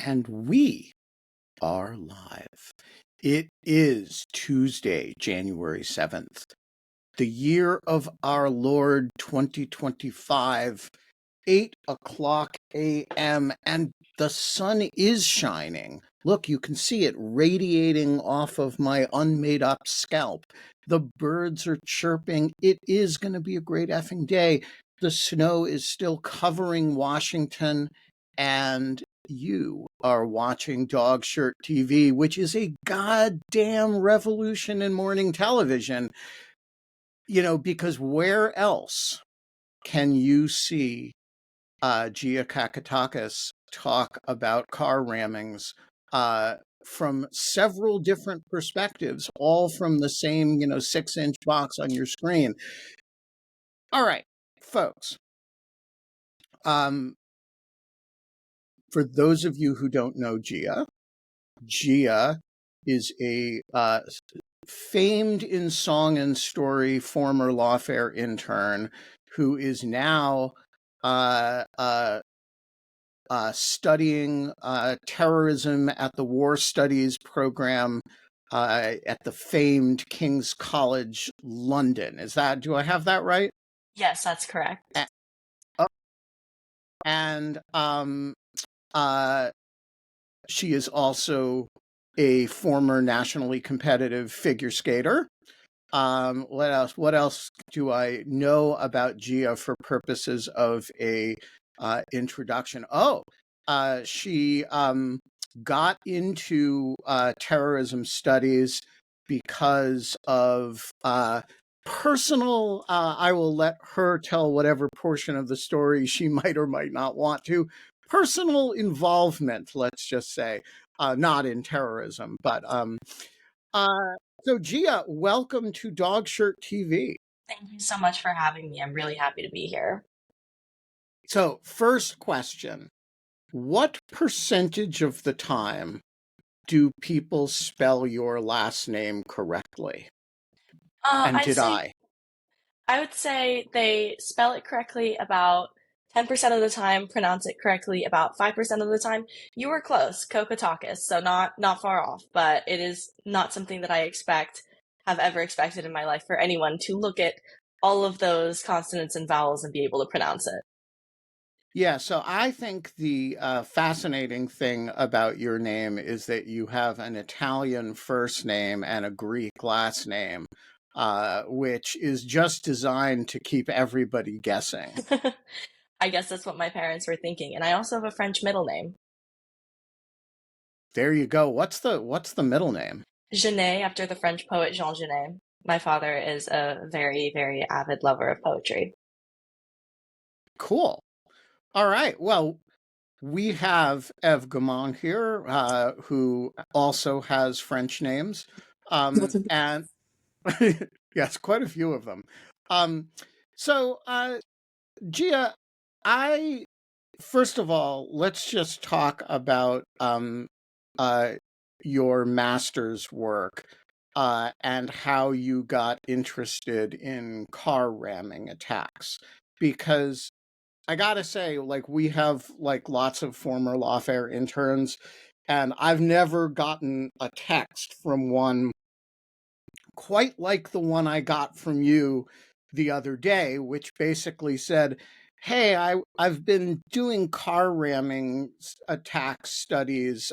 And we are live. It is Tuesday, January 7th, the year of our Lord 2025, 8:00 a.m., and the sun is shining. Look, you can see it radiating off of my unmade up scalp. The birds are chirping. It is going to be a great effing day. The snow is still covering Washington, and you are watching Dog Shirt TV, which is a goddamn revolution in morning television. You know, because where else can you see Gia Kokotakis talk about car rammings from several different perspectives, all from the same, 6-inch box on your screen? All right, folks. For those of you who don't know Gia is a famed in song and story former lawfare intern who is now studying terrorism at the War Studies program at the famed King's College London. Do I have that right? Yes, that's correct. And she is also a former nationally competitive figure skater. What else do I know about Gia for purposes of a introduction? She got into terrorism studies because of personal, I will let her tell whatever portion of the story she might or might not want to, personal involvement, let's just say, not in terrorism, but so Gia, welcome to Dog Shirt TV. Thank you so much for having me. I'm really happy to be here. So first question, what percentage of the time do people spell your last name correctly? And did I? I would say they spell it correctly about 10% of the time, pronounce it correctly about 5% of the time. You were close, Kokotakis, so not far off, but it is not something that I have ever expected in my life for anyone to look at all of those consonants and vowels and be able to pronounce it. Yeah, so I think the fascinating thing about your name is that you have an Italian first name and a Greek last name, which is just designed to keep everybody guessing. I guess that's what my parents were thinking. And I also have a French middle name. There you go. What's the middle name? Genet, after the French poet Jean Genet. My father is a very, very avid lover of poetry. Cool. All right. Well, we have Eve Gaumont here, who also has French names. And yes, quite a few of them. So, Gia, first of all, let's just talk about your master's work and how you got interested in car ramming attacks, because I gotta say, like, we have like lots of former lawfare interns, and I've never gotten a text from one quite like the one I got from you the other day, which basically said, hey, I've been doing car ramming attack studies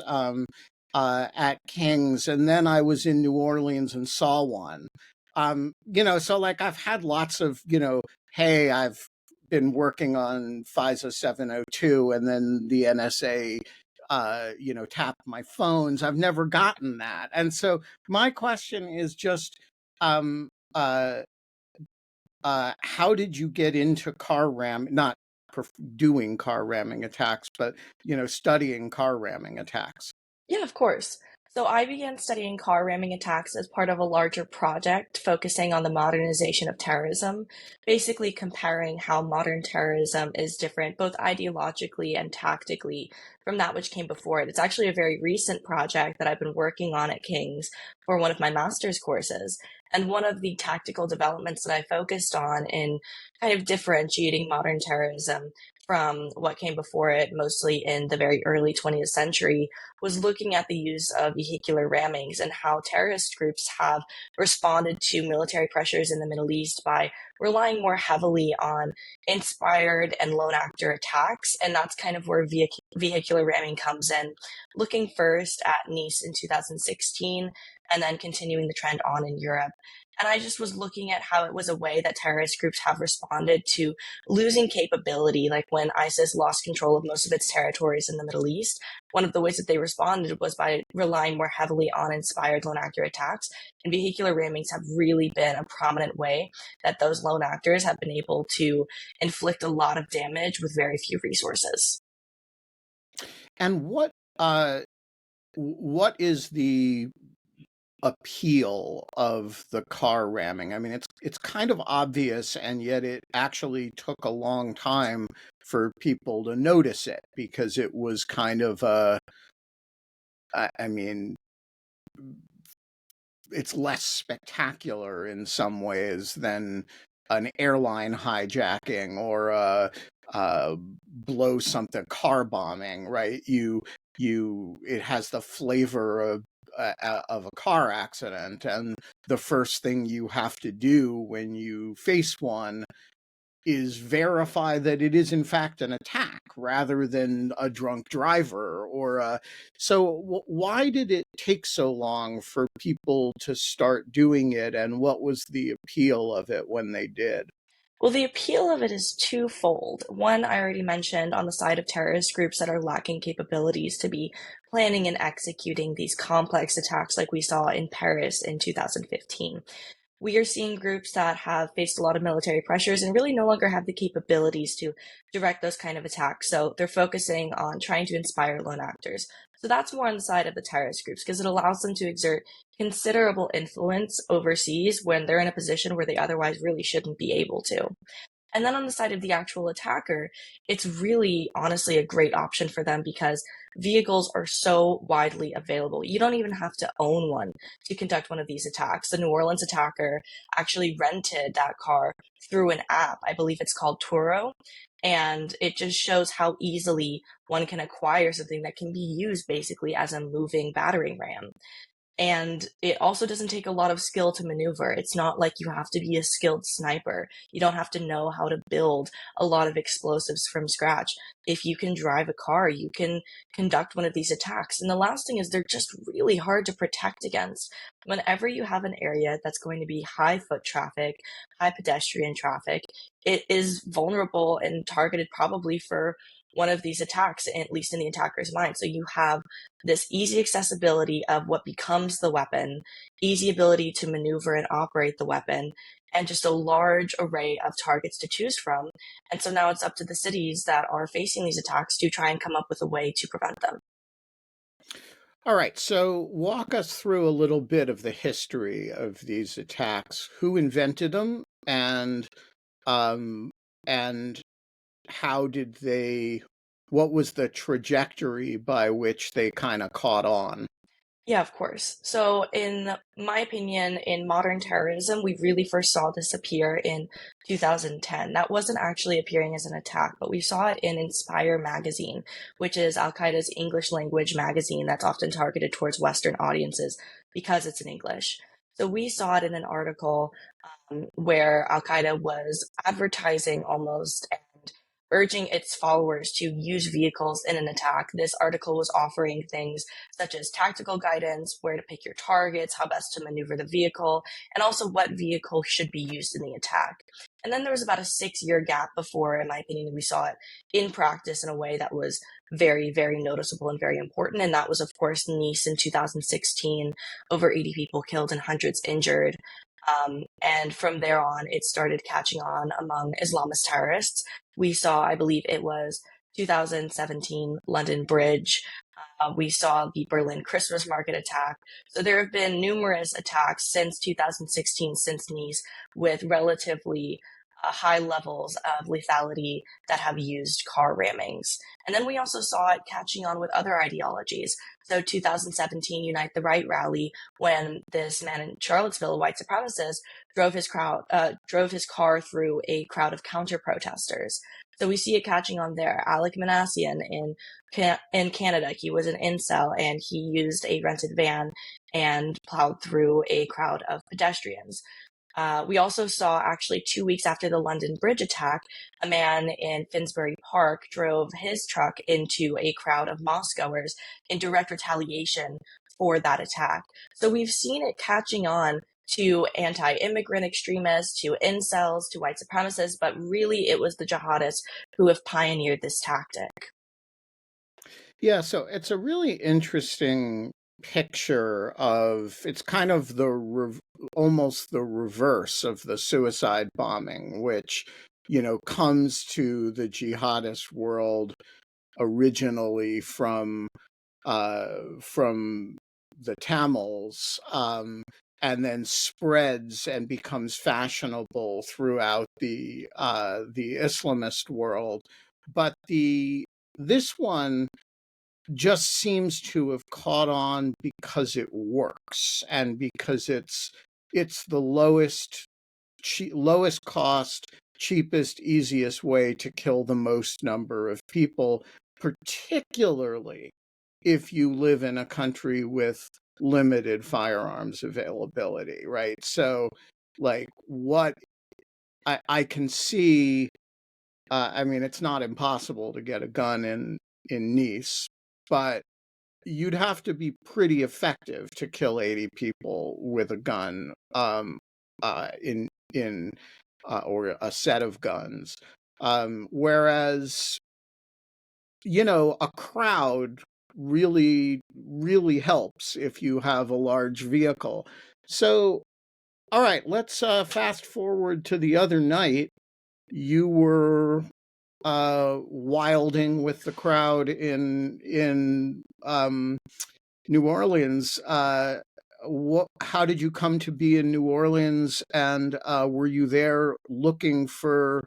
at King's, and then I was in New Orleans and saw one. So like I've had lots of, hey, I've been working on FISA 702, and then the NSA tap my phones. I've never gotten that. And so my question is just, how did you get into car ram, not doing car ramming attacks, but, studying car ramming attacks? Yeah, of course. So I began studying car ramming attacks as part of a larger project focusing on the modernization of terrorism, basically comparing how modern terrorism is different both ideologically and tactically from that which came before it. It's actually a very recent project that I've been working on at King's for one of my master's courses. And one of the tactical developments that I focused on in kind of differentiating modern terrorism from what came before it, mostly in the very early 20th century, was looking at the use of vehicular rammings and how terrorist groups have responded to military pressures in the Middle East by relying more heavily on inspired and lone actor attacks. And that's kind of where vehicular ramming comes in, looking first at Nice in 2016 and then continuing the trend on in Europe. And I just was looking at how it was a way that terrorist groups have responded to losing capability, like when ISIS lost control of most of its territories in the Middle East. One of the ways that they responded was by relying more heavily on inspired lone actor attacks. And vehicular rammings have really been a prominent way that those lone actors have been able to inflict a lot of damage with very few resources. And what is the appeal of the car ramming? I mean, it's kind of obvious, and yet it actually took a long time for people to notice it because it was kind of I mean, it's less spectacular in some ways than an airline hijacking or a blow something car bombing, right? It has the flavor of a car accident, and the first thing you have to do when you face one is verify that it is in fact an attack rather than a drunk driver or why did it take so long for people to start doing it, and what was the appeal of it when they did? Well, the appeal of it is twofold. One, I already mentioned on the side of terrorist groups that are lacking capabilities to be planning and executing these complex attacks like we saw in Paris in 2015. We are seeing groups that have faced a lot of military pressures and really no longer have the capabilities to direct those kind of attacks. So they're focusing on trying to inspire lone actors. So that's more on the side of the terrorist groups because it allows them to exert considerable influence overseas when they're in a position where they otherwise really shouldn't be able to. And then on the side of the actual attacker, it's really honestly a great option for them because vehicles are so widely available. You don't even have to own one to conduct one of these attacks. The New Orleans attacker actually rented that car through an app. I believe it's called Turo. And it just shows how easily one can acquire something that can be used basically as a moving battering ram. And it also doesn't take a lot of skill to maneuver. It's not like you have to be a skilled sniper. You don't have to know how to build a lot of explosives from scratch. If you can drive a car, you can conduct one of these attacks. And the last thing is they're just really hard to protect against. Whenever you have an area that's going to be high foot traffic, high pedestrian traffic, it is vulnerable and targeted probably for one of these attacks, at least in the attacker's mind. So you have this easy accessibility of what becomes the weapon, easy ability to maneuver and operate the weapon, and just a large array of targets to choose from. And so now it's up to the cities that are facing these attacks to try and come up with a way to prevent them. All right, so walk us through a little bit of the history of these attacks. Who invented them, um, and how did they, what was the trajectory by which they kind of caught on? Yeah, of course. So, in my opinion, in modern terrorism, we really first saw this appear in 2010. That wasn't actually appearing as an attack, but we saw it in Inspire magazine, which is Al Qaeda's English language magazine that's often targeted towards Western audiences because it's in English. So, we saw it in an article where Al Qaeda was advertising almost and urging its followers to use vehicles in an attack. This article was offering things such as tactical guidance, where to pick your targets, how best to maneuver the vehicle, and also what vehicle should be used in the attack. And then there was about a 6 year gap before, in my opinion, we saw it in practice in a way that was very, very noticeable and very important. And that was, of course, Nice in 2016, over 80 people killed and hundreds injured. And from there on, it started catching on among Islamist terrorists. We saw, I believe it was 2017 London Bridge. We saw the Berlin Christmas market attack. So there have been numerous attacks since 2016, since Nice, with relatively high levels of lethality that have used car rammings. And then we also saw it catching on with other ideologies. So 2017 Unite the Right rally, when this man in Charlottesville, a white supremacist, drove his car through a crowd of counter protesters. So we see it catching on there. Alec Manassian in Canada, he was an incel and he used a rented van and plowed through a crowd of pedestrians. We also saw actually 2 weeks after the London Bridge attack, a man in Finsbury Park drove his truck into a crowd of mosquegoers in direct retaliation for that attack. So we've seen it catching on to anti-immigrant extremists, to incels, to white supremacists, but really it was the jihadists who have pioneered this tactic. Yeah, so it's a really interesting picture of it's kind of almost the reverse of the suicide bombing, which, comes to the jihadist world originally from the Tamils, and then spreads and becomes fashionable throughout the Islamist world. But this one just seems to have caught on because it works and because it's the lowest cost, cheapest, easiest way to kill the most number of people, particularly if you live in a country with limited firearms availability, right? So, like, what I can see, I mean, it's not impossible to get a gun in Nice, but you'd have to be pretty effective to kill 80 people with a gun, in or a set of guns. Whereas, a crowd really helps if you have a large vehicle. So, all right, let's fast forward to the other night. You were wilding with the crowd in New Orleans. How did you come to be in New Orleans, and were you there looking for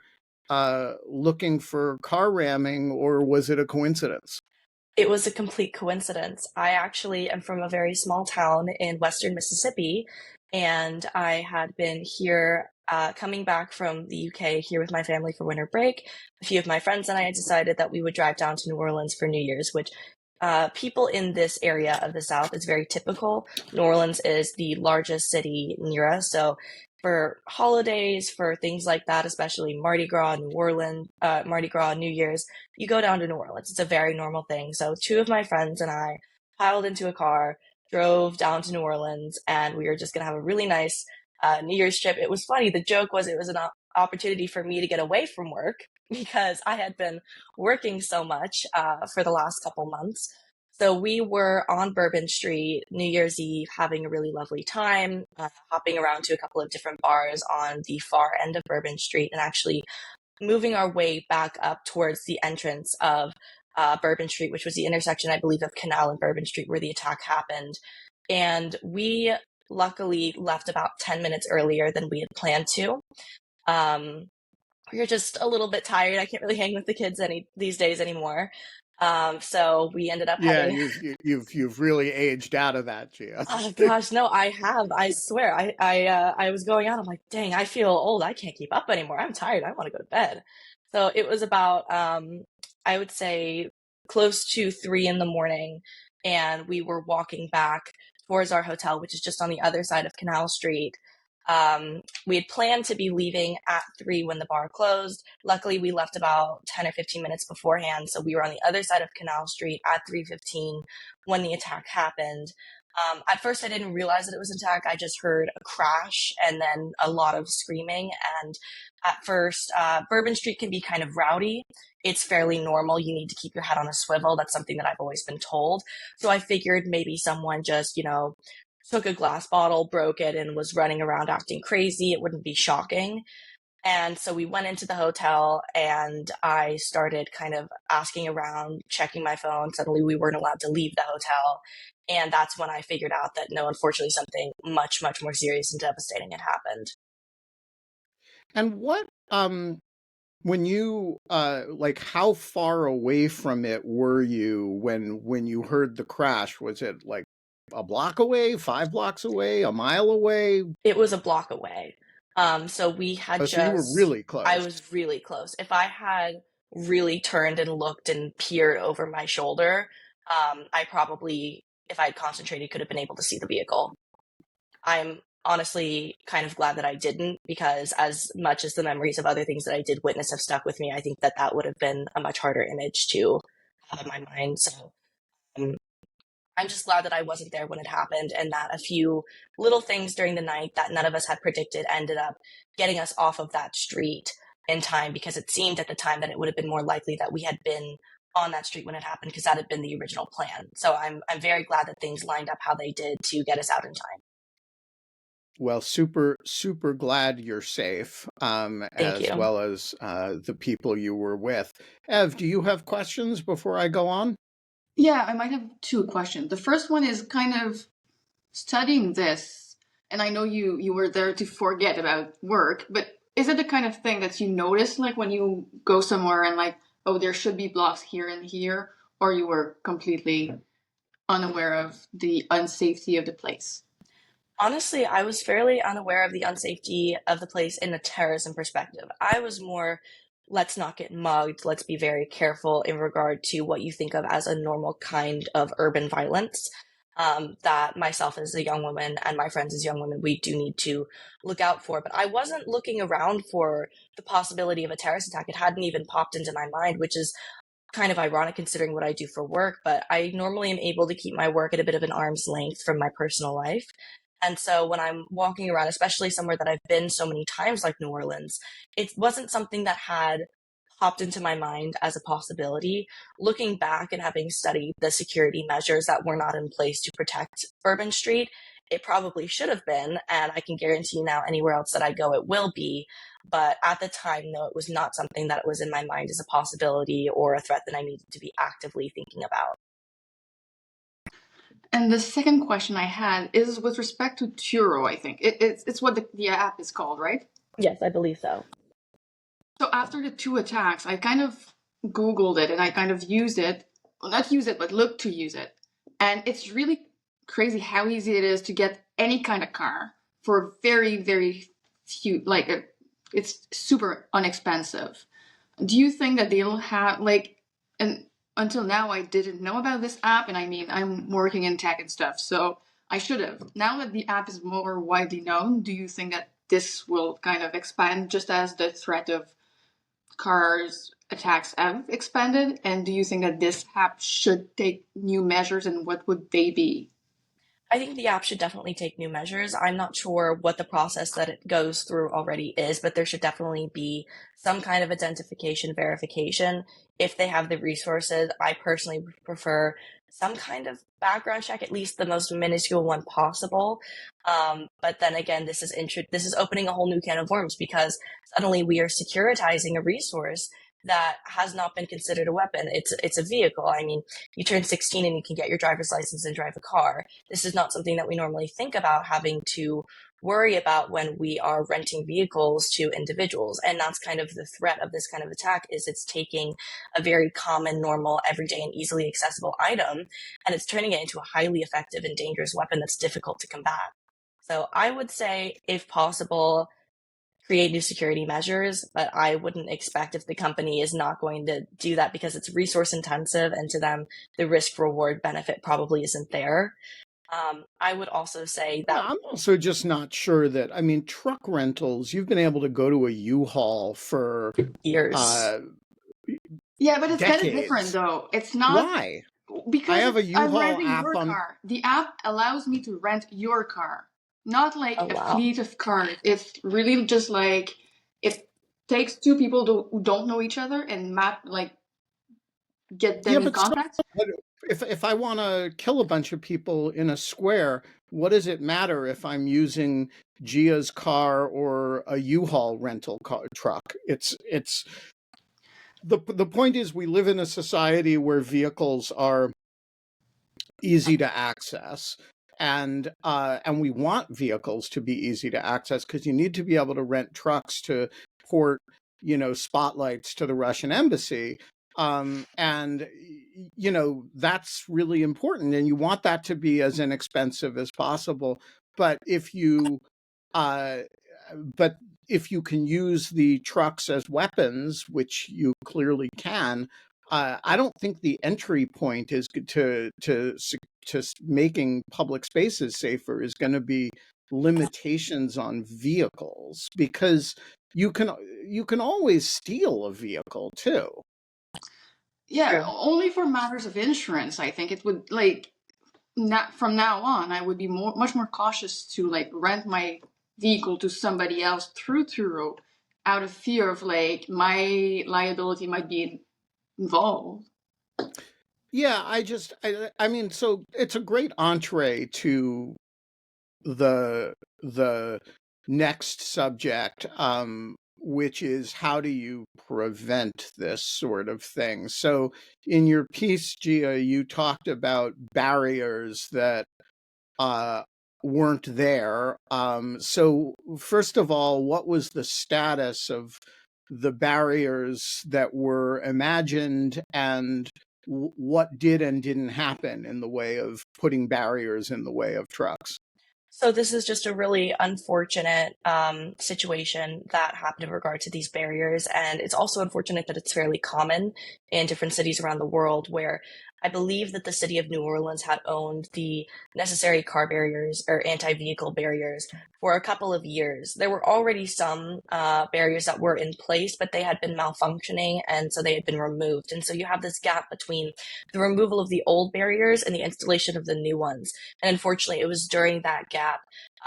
car ramming, or was it a coincidence? It was a complete coincidence. I actually am from a very small town in western Mississippi, and I had been here coming back from the UK here with my family for winter break. A few of my friends and I had decided that we would drive down to New Orleans for New Year's, which people in this area of the South is very typical. New Orleans is the largest city near us, so for holidays, for things like that, especially Mardi Gras, Mardi Gras, New Year's, you go down to New Orleans. It's a very normal thing. So two of my friends and I piled into a car, drove down to New Orleans, and we were just gonna have a really nice New Year's trip. It was funny. The joke was it was an opportunity for me to get away from work because I had been working so much for the last couple months. So we were on Bourbon Street New Year's Eve having a really lovely time, hopping around to a couple of different bars on the far end of Bourbon Street and actually moving our way back up towards the entrance of Bourbon Street, which was the intersection, I believe, of Canal and Bourbon Street where the attack happened. And we luckily left about 10 minutes earlier than we had planned to. Um, we were just a little bit tired. I can't really hang with the kids these days anymore. So we ended up Yeah, heading. you've really aged out of that, Gia. Oh gosh, no, I have. I swear. I was going out. I'm like, dang, I feel old. I can't keep up anymore. I'm tired. I want to go to bed. So it was about I would say close to 3 in the morning, and we were walking back towards our hotel, which is just on the other side of Canal Street. We had planned to be leaving at 3 when the bar closed. Luckily, we left about 10 or 15 minutes beforehand, so we were on the other side of Canal Street at 3:15 when the attack happened. At first, I didn't realize that it was an attack. I just heard a crash and then a lot of screaming. And at first, Bourbon Street can be kind of rowdy. It's fairly normal. You need to keep your head on a swivel. That's something that I've always been told. So I figured maybe someone just, took a glass bottle, broke it, and was running around acting crazy. It wouldn't be shocking. And so we went into the hotel and I started kind of asking around, checking my phone. Suddenly we weren't allowed to leave the hotel. And that's when I figured out that no, unfortunately, something much, much more serious and devastating had happened. And when you like, how far away from it were you when you heard the crash? Was it like a block away, 5 blocks away, a mile away? It was a block away. So we had Oh, so you were really I close. was really close. If I had really turned and looked and peered over my shoulder, I probably, if I had concentrated, could have been able to see the vehicle. I'm honestly kind of glad that I didn't, because as much as the memories of other things that I did witness have stuck with me, I think that that would have been a much harder image to have in my mind. So um, I'm just glad that I wasn't there when it happened, and that a few little things during the night that none of us had predicted ended up getting us off of that street in time, because it seemed at the time that it would have been more likely that we had been on that street when it happened, because that had been the original plan. So I'm very glad that things lined up how they did to get us out in time. Well, super, super glad you're safe, Thank as you. well as the people you were with. Ev, do you have questions before I go on? Yeah, I might have two questions. The first one is kind of studying this, and I know you were there to forget about work, but is it the kind of thing that you notice like when you go somewhere and like, oh, there should be blocks here and here, or you were completely unaware of the unsafety of the place? Honestly, I was fairly unaware of the unsafety of the place in a terrorism perspective. I was more, let's not get mugged, let's be very careful in regard to what you think of as a normal kind of urban violence. That myself as a young woman and my friends as young women, we do need to look out for. But I wasn't looking around for the possibility of a terrorist attack. It hadn't even popped into my mind, which is kind of ironic considering what I do for work, but I normally am able to keep my work at a bit of an arm's length from my personal life. And so when I'm walking around, especially somewhere that I've been so many times, like New Orleans, it wasn't something that had popped into my mind as a possibility. Looking back and having studied the security measures that were not in place to protect Bourbon Street, it probably should have been. And I can guarantee you now, anywhere else that I go, it will be. But at the time, no, it was not something that was in my mind as a possibility or a threat that I needed to be actively thinking about. And the second question I had is with respect to Turo, I think. It's what the app is called, right? Yes, I believe so. So after the two attacks, I kind of Googled it and I kind of used it. Well, not use it, but looked to use it. And it's really crazy how easy it is to get any kind of car for very, very few, like, it's super inexpensive. Do you think that they'll have, like, and until now I didn't know about this app, and I mean, I'm working in tech and stuff, so I should have. Now that the app is more widely known, do you think that this will kind of expand just as the threat of cars attacks have expanded? And do you think that this app should take new measures, and what would they be? I think the app should definitely take new measures. I'm not sure what the process that it goes through already is, but there should definitely be some kind of identification verification if they have the resources. I personally prefer some kind of background check, at least the most minuscule one possible. But then again, this is opening a whole new can of worms, because suddenly we are securitizing a resource that has not been considered a weapon. It's a vehicle. I mean, you turn 16 and you can get your driver's license and drive a car. This is not something that we normally think about having to worry about when we are renting vehicles to individuals. And that's kind of the threat of this kind of attack, is it's taking a very common, normal, everyday and easily accessible item, and it's turning it into a highly effective and dangerous weapon that's difficult to combat. So I would say, if possible, create new security measures, but I wouldn't expect, if the company is not going to do that because it's resource intensive and to them the risk reward benefit probably isn't there. I would also say Yeah, that I'm also just not sure that, I mean, truck rentals, you've been able to go to a U-Haul for years. uh, Yeah, but it's kind of different decades. though. It's not Why? I because have a I'm U-Haul renting app your on. car. The app allows me to rent your car, not Oh like a wow. fleet of cars. It's really just like it takes two people who don't know each other and map like get Yeah, them in but so contact. what, if I want to kill a bunch of people in a square, what does it matter if I'm using Gia's car or a U-Haul rental truck? It's the point is, we live in a society where vehicles are easy to access, and we want vehicles to be easy to access, because you need to be able to rent trucks to port, spotlights to the Russian embassy. And that's really important, and you want that to be as inexpensive as possible. But if you uh but if you can use the trucks as weapons, which you clearly can, I don't think the entry point is to making public spaces safer is going to be limitations on vehicles, because you can always steal a vehicle too. Yeah, True. only for matters of insurance, I think it would like not from now on. I would be much more cautious to like rent my vehicle to somebody else through Turo, out of fear of like my liability might be involved. Yeah, I mean, so it's a great entree to the the next subject, which is how do you prevent this sort of thing? So in your piece, Gia, you talked about barriers that uh, weren't there. So first of all, what was the status of the barriers that were imagined, and what did and didn't happen in the way of putting barriers in the way of trucks? So this is just a really unfortunate situation that happened in regard to these barriers, and it's also unfortunate that it's fairly common in different cities around the world. Where I believe that the city of New Orleans had owned the necessary car barriers or anti-vehicle barriers for a couple of years. There were already some barriers that were in place, but they had been malfunctioning, and so they had been removed. And so you have this gap between the removal of the old barriers and the installation of the new ones. And unfortunately, it was during that gap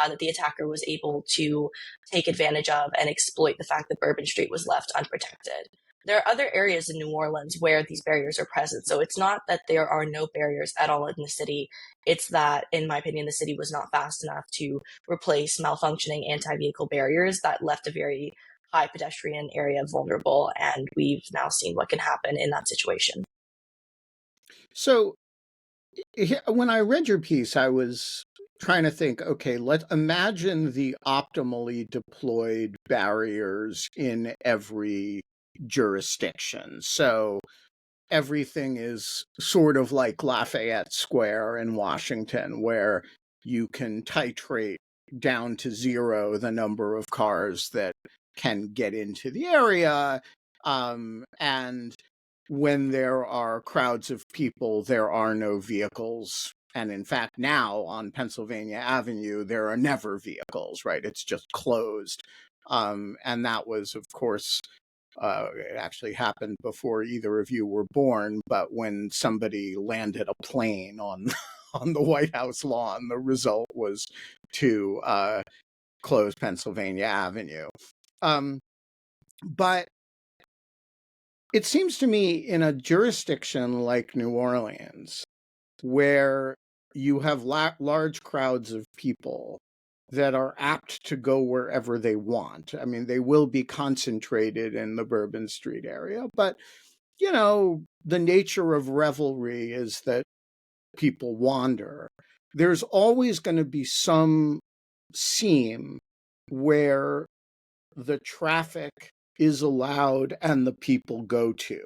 that the attacker was able to take advantage of and exploit the fact that Bourbon Street was left unprotected. There are other areas in New Orleans where these barriers are present. So it's not that there are no barriers at all in the city. It's that, in my opinion, the city was not fast enough to replace malfunctioning anti vehicle barriers that left a very high pedestrian area vulnerable. And we've now seen what can happen in that situation. So when I read your piece, I was trying to think, okay, let's imagine the optimally deployed barriers in every jurisdiction. So everything is sort of like Lafayette Square in Washington, where you can titrate down to zero the number of cars that can get into the area. And when there are crowds of people, there are no vehicles. And in fact, now on Pennsylvania Avenue, there are never vehicles, right? It's just closed. And that was, of course, it actually happened before either of you were born, but when somebody landed a plane on on the White House lawn, the result was to close Pennsylvania Avenue. But it seems to me in a jurisdiction like New Orleans, where you have large crowds of people that are apt to go wherever they want. I mean, they will be concentrated in the Bourbon Street area, but the nature of revelry is that people wander. There's always going to be some seam where the traffic is allowed and the people go to,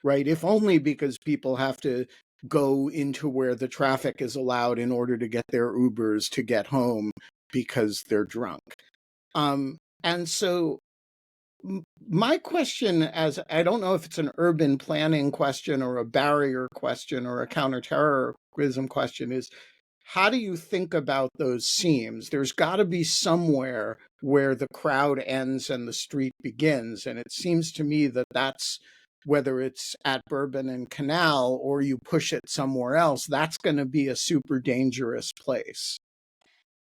right? If only because people have to go into where the traffic is allowed in order to get their Ubers to get home because they're drunk. And so my question, as I don't know if it's an urban planning question or a barrier question or a counterterrorism question, is how do you think about those seams? There's got to be somewhere where the crowd ends and the street begins. And it seems to me that that's, whether it's at Bourbon and Canal or you push it somewhere else, that's going to be a super dangerous place.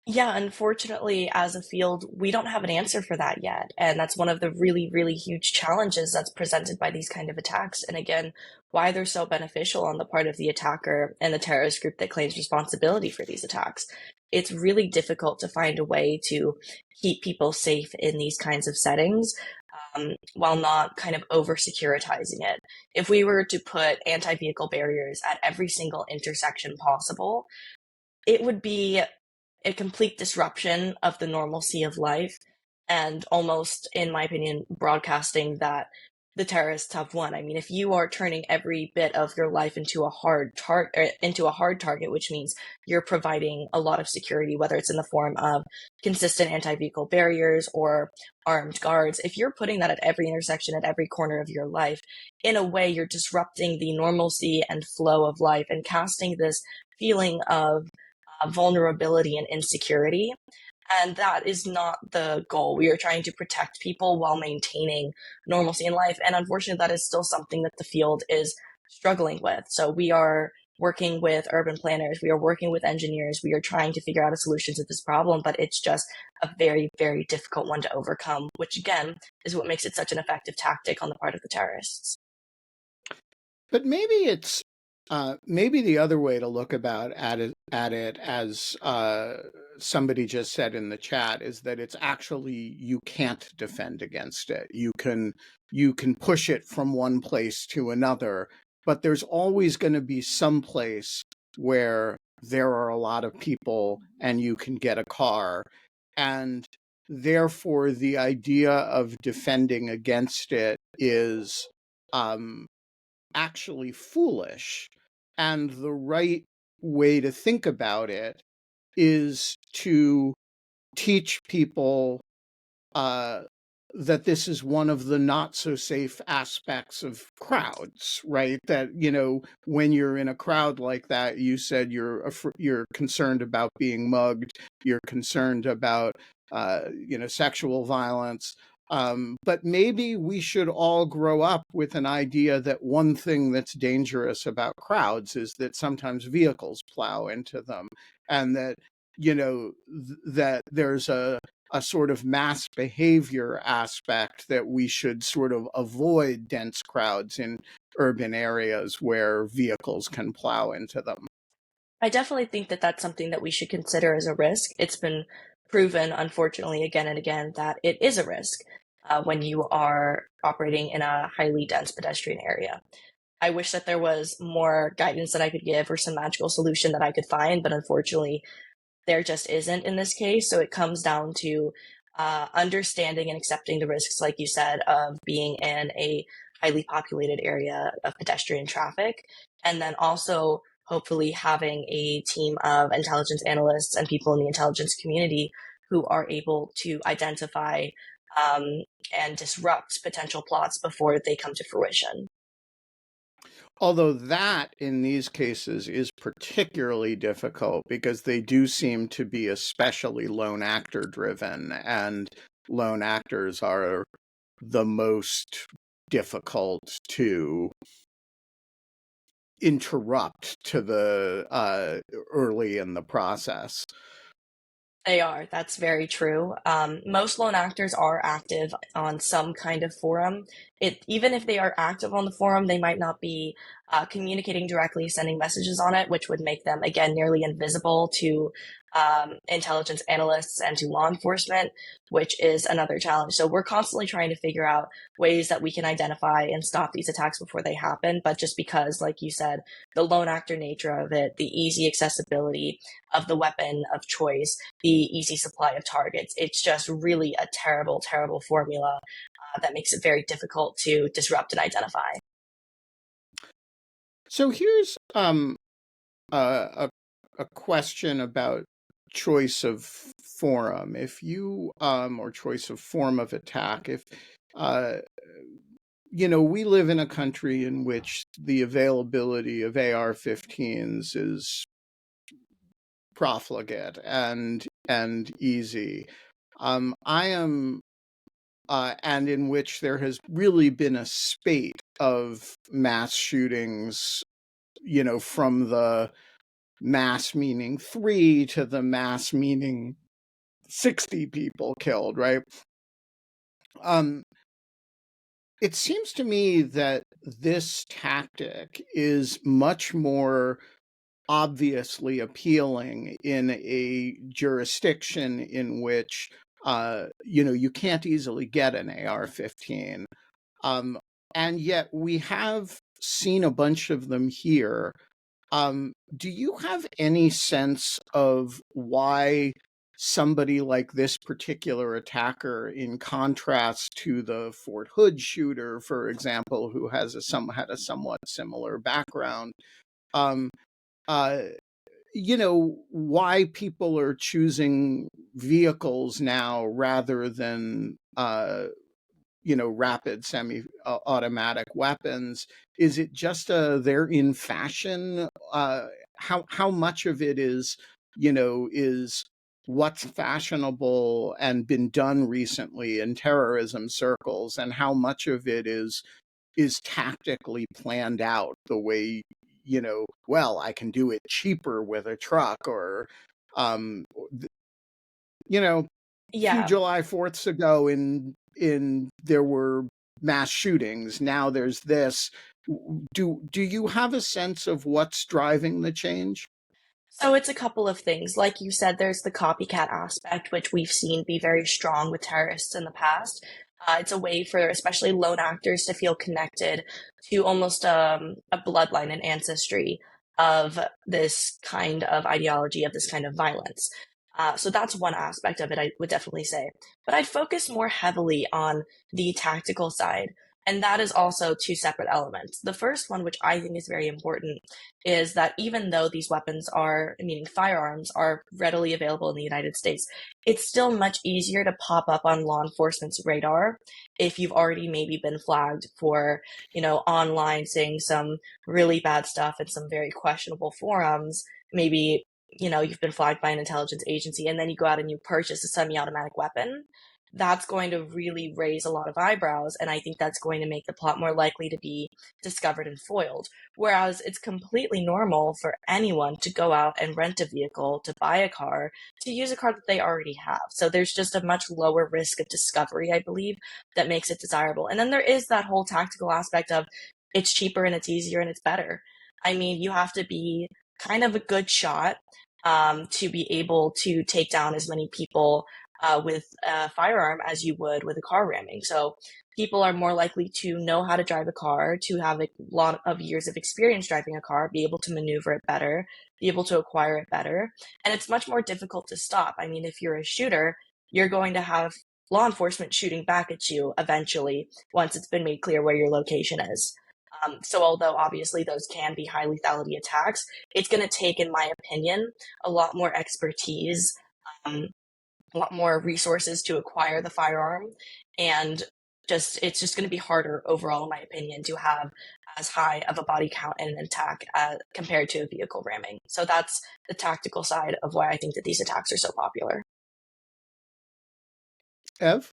Yeah, unfortunately, as a field, we don't have an answer for that yet. And that's one of the really, really huge challenges that's presented by these kind of attacks. And again, why they're so beneficial on the part of the attacker and the terrorist group that claims responsibility for these attacks. It's really difficult to find a way to keep people safe in these kinds of settings, while not kind of over securitizing it. If we were to put anti vehicle barriers at every single intersection possible, it would be a complete disruption of the normalcy of life, and almost, in my opinion, broadcasting that the terrorists have won. I mean, if you are turning every bit of your life into a hard target, which means you're providing a lot of security, whether it's in the form of consistent anti-vehicle barriers or armed guards, if you're putting that at every intersection, at every corner of your life, in a way, you're disrupting the normalcy and flow of life and casting this feeling of vulnerability and insecurity. And that is not the goal. We are trying to protect people while maintaining normalcy in life. And unfortunately, that is still something that the field is struggling with. So we are working with urban planners, we are working with engineers, we are trying to figure out a solution to this problem, but it's just a very, very difficult one to overcome, which again is what makes it such an effective tactic on the part of the terrorists. But maybe it's maybe the other way to look at it, as somebody just said in the chat, is that it's actually, you can't defend against it. You can push it from one place to another, but there's always going to be some place where there are a lot of people and you can get a car, and therefore the idea of defending against it is actually foolish. And the right way to think about it is to teach people that this is one of the not so safe aspects of crowds, right? That, when you're in a crowd like that, you said you're concerned about being mugged, you're concerned about sexual violence. But maybe we should all grow up with an idea that one thing that's dangerous about crowds is that sometimes vehicles plow into them, and that that there's a sort of mass behavior aspect, that we should sort of avoid dense crowds in urban areas where vehicles can plow into them. I definitely think that that's something that we should consider as a risk. It's been proven, unfortunately, again and again, that it is a risk when you are operating in a highly dense pedestrian area. I wish that there was more guidance that I could give or some magical solution that I could find, but unfortunately, there just isn't in this case. So it comes down to understanding and accepting the risks, like you said, of being in a highly populated area of pedestrian traffic. And then also hopefully having a team of intelligence analysts and people in the intelligence community who are able to identify and disrupt potential plots before they come to fruition. Although that, in these cases, is particularly difficult because they do seem to be especially lone actor driven, and lone actors are the most difficult to interrupt to the early in the process. They are. That's very true. Most lone actors are active on some kind of forum. Even if they are active on the forum, they might not be communicating directly, sending messages on it, which would make them, again, nearly invisible to intelligence analysts and to law enforcement, which is another challenge. So we're constantly trying to figure out ways that we can identify and stop these attacks before they happen. But just because, like you said, the lone actor nature of it, the easy accessibility of the weapon of choice, the easy supply of targets, it's just really a terrible, terrible formula that makes it very difficult to disrupt and identify. So here's a question about choice of forum. If you or choice of form of attack, if we live in a country in which the availability of AR-15s is profligate and easy. I am and in which there has really been a spate of mass shootings, from the mass meaning 3 to the mass meaning 60 people killed, right? It seems to me that this tactic is much more obviously appealing in a jurisdiction in which you can't easily get an AR-15, and yet we have seen a bunch of them here. Do you have any sense of why somebody like this particular attacker, in contrast to the Fort Hood shooter, for example, who had a somewhat similar background. Um, uh, why people are choosing vehicles now rather than rapid semi-automatic weapons. Is it just they're in fashion? How much of it is is what's fashionable and been done recently in terrorism circles, and how much of it is tactically planned out the way, well, I can do it cheaper with a truck, or um you know few Yeah. July 4ths ago in there were mass shootings. Now there's this. Do you have a sense of what's driving the change? So it's a couple of things. Like you said, there's the copycat aspect, which we've seen be very strong with terrorists in the past. It's a way for especially lone actors to feel connected to almost a bloodline and ancestry of this kind of ideology, of this kind of violence. So that's one aspect of it, I would definitely say. But I'd focus more heavily on the tactical side. And that is also two separate elements. The first one, which I think is very important, is that even though these weapons are, meaning firearms, are readily available in the United States, it's still much easier to pop up on law enforcement's radar if you've already maybe been flagged for, online saying some really bad stuff in some very questionable forums. Maybe, you've been flagged by an intelligence agency and then you go out and you purchase a semi-automatic weapon. That's going to really raise a lot of eyebrows, and I think that's going to make the plot more likely to be discovered and foiled. Whereas it's completely normal for anyone to go out and rent a vehicle, to buy a car, to use a car that they already have. So there's just a much lower risk of discovery, I believe, that makes it desirable. And then there is that whole tactical aspect of it's cheaper and it's easier and it's better. I mean, you have to be kind of a good shot to be able to take down as many people with a firearm as you would with a car ramming. So people are more likely to know how to drive a car, to have a lot of years of experience driving a car, be able to maneuver it better, be able to acquire it better. And it's much more difficult to stop. I mean, if you're a shooter, you're going to have law enforcement shooting back at you eventually once it's been made clear where your location is. So although obviously those can be high lethality attacks, it's going to take, in my opinion, a lot more expertise, um, a lot more resources to acquire the firearm, and it's just going to be harder overall, in my opinion, to have as high of a body count in an attack compared to a vehicle ramming. So that's the tactical side of why I think that these attacks are so popular. Ev?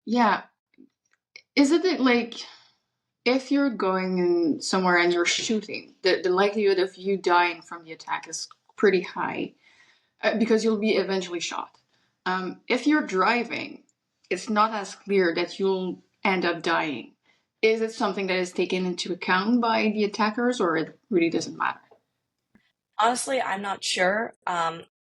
Yeah. Is it like if you're going in somewhere and you're shooting, the likelihood of you dying from the attack is pretty high because you'll be eventually shot. If you're driving, it's not as clear that you'll end up dying. Is it something that is taken into account by the attackers, or it really doesn't matter? Honestly, I'm not sure.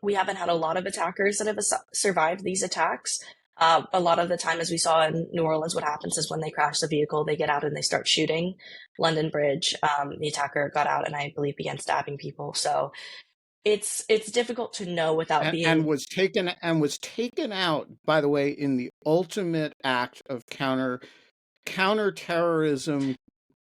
We haven't had a lot of attackers that have survived these attacks. A lot of the time, as we saw in New Orleans, what happens is when they crash the vehicle, they get out and they start shooting. London Bridge, the attacker got out and I believe began stabbing people. So it's difficult to know without And being. was taken out, by the way, in the ultimate act of counterterrorism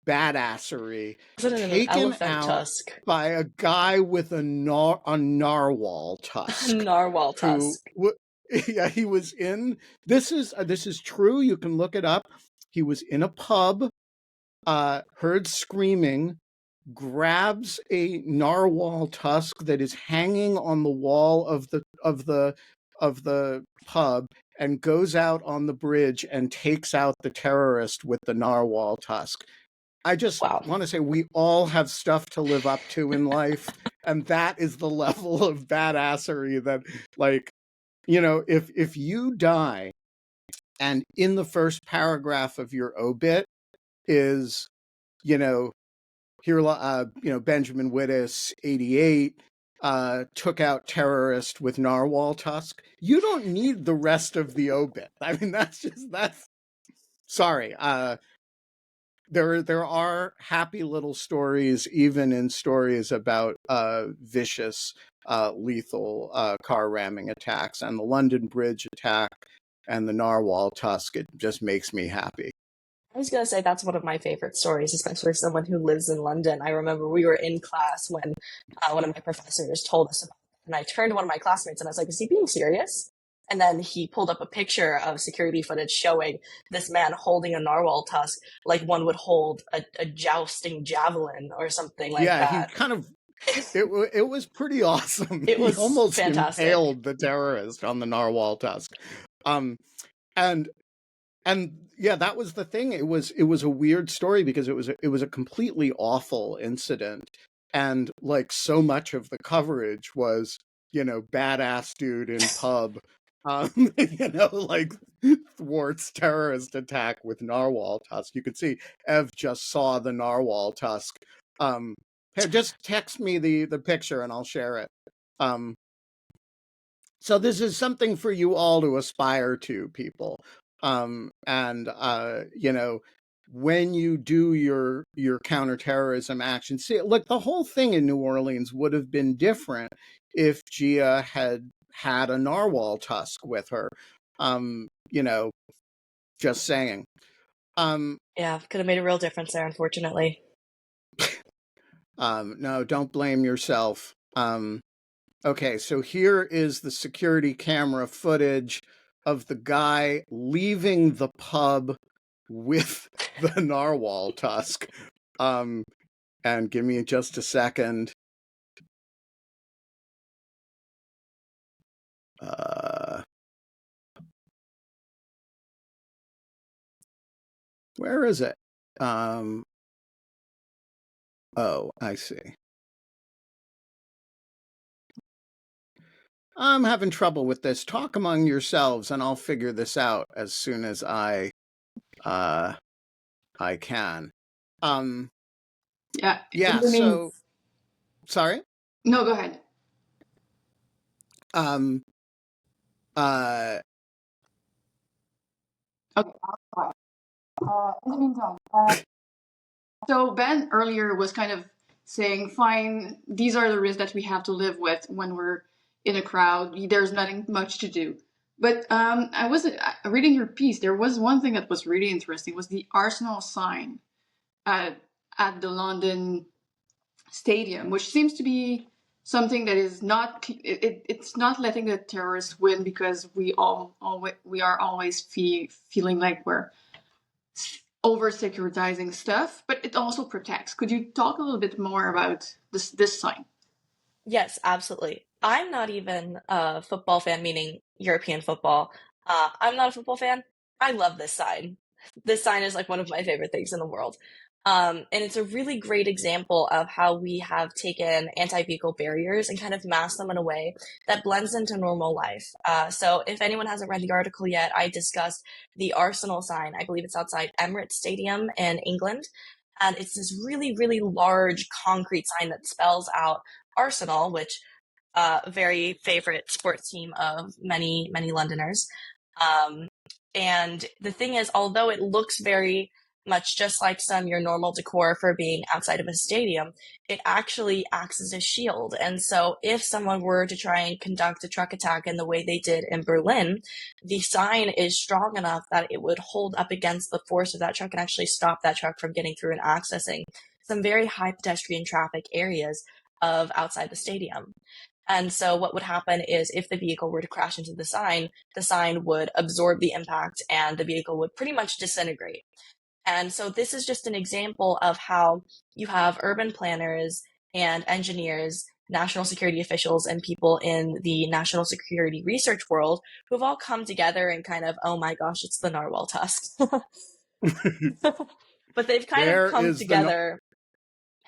badassery, Was it an taken elephant out tusk? by a guy with a narwhal tusk, Narwhal who tusk. yeah, he was in. This is true. You can look it up. He was in a pub, heard screaming, grabs a narwhal tusk that is hanging on the wall of the pub, and goes out on the bridge and takes out the terrorist with the narwhal tusk. I just Wow. want to say we all have stuff to live up to in life, and that is the level of badassery that, like, if you die and in the first paragraph of your obit is, you know, here, Benjamin Wittes, 88, took out terrorist with narwhal tusk. You don't need the rest of the obit. I mean, that's sorry. There are happy little stories, even in stories about vicious lethal car ramming attacks, and the London Bridge attack and the Narwhal Tusk. It just makes me happy. I was going to say that's one of my favorite stories, especially someone who lives in London. I remember we were in class when one of my professors told us about it, and I turned to one of my classmates and I was like, is he being serious? And then he pulled up a picture of security footage showing this man holding a narwhal tusk like one would hold a jousting javelin or something like Yeah, he that. kind of, it was pretty awesome. It He was almost fantastic. impaled the terrorist on the Narwhal Tusk. And yeah, that was the thing. It was a weird story because it was a completely awful incident, and like so much of the coverage was, badass dude in pub, like thwarts terrorist attack with narwhal tusk. You could see Ev just saw the narwhal tusk. Hey, just text me the picture and I'll share it. So this is something for you all to aspire to, people. And when you do your counterterrorism action, see, look, the whole thing in New Orleans would have been different if Gia had a narwhal tusk with her. Just saying. Yeah, could have made a real difference there, unfortunately. No, don't blame yourself. Okay, so here is the security camera footage of the guy leaving the pub with the narwhal tusk. And give me just a second. Where is it? Oh, I see. I'm having trouble with this. Talk among yourselves and I'll figure this out as soon as I can. Yeah, so sorry? No, go ahead. Okay. In the meantime, so Ben earlier was kind of saying, fine, these are the risks that we have to live with when we're in a crowd. There's nothing much to do. But I was reading your piece. There was one thing that was really interesting, was the Arsenal sign at the London Stadium, which seems to be something that is not, it's not letting the terrorists win, because we are always feeling like we're over securitizing stuff, but it also protects. Could you talk a little bit more about this sign? Yes, absolutely. I'm not even a football fan, meaning European football. I'm not a football fan. I love this sign. This sign is like one of my favorite things in the world. And it's a really great example of how we have taken anti-vehicle barriers and kind of masked them in a way that blends into normal life. So if anyone hasn't read the article yet, I discussed the Arsenal sign. I believe it's outside Emirates Stadium in England. And it's this really, really large concrete sign that spells out Arsenal, which very favorite sports team of many, many Londoners. And the thing is, although it looks very much just like your normal decor for being outside of a stadium, it actually acts as a shield. And so if someone were to try and conduct a truck attack in the way they did in Berlin, the sign is strong enough that it would hold up against the force of that truck and actually stop that truck from getting through and accessing some very high pedestrian traffic areas of outside the stadium. And so what would happen is if the vehicle were to crash into the sign would absorb the impact and the vehicle would pretty much disintegrate. And so this is just an example of how you have urban planners and engineers, national security officials, and people in the national security research world who have all come together and kind of, oh my gosh, it's the narwhal tusk. But they've kind of come together.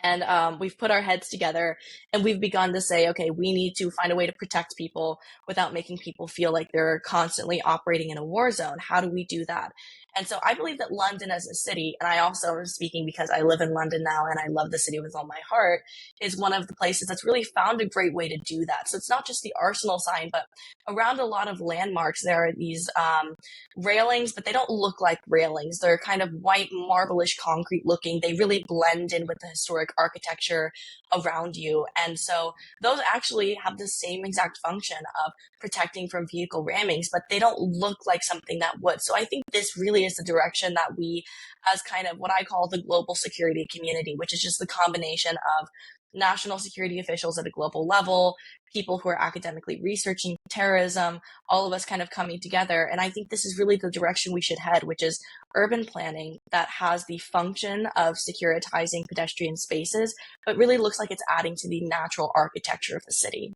And we've put our heads together and we've begun to say, okay, we need to find a way to protect people without making people feel like they're constantly operating in a war zone. How do we do that? And so I believe that London as a city, and I also am speaking because I live in London now and I love the city with all my heart, is one of the places that's really found a great way to do that. So it's not just the Arsenal sign, but around a lot of landmarks, there are these railings, but they don't look like railings. They're kind of white, marble-ish concrete looking. They really blend in with the historic architecture around you. And so those actually have the same exact function of protecting from vehicle rammings, but they don't look like something that would. So I think this really is the direction that we, as kind of what I call the global security community, which is just the combination of national security officials at a global level, people who are academically researching terrorism, all of us kind of coming together. And I think this is really the direction we should head, which is urban planning that has the function of securitizing pedestrian spaces, but really looks like it's adding to the natural architecture of the city.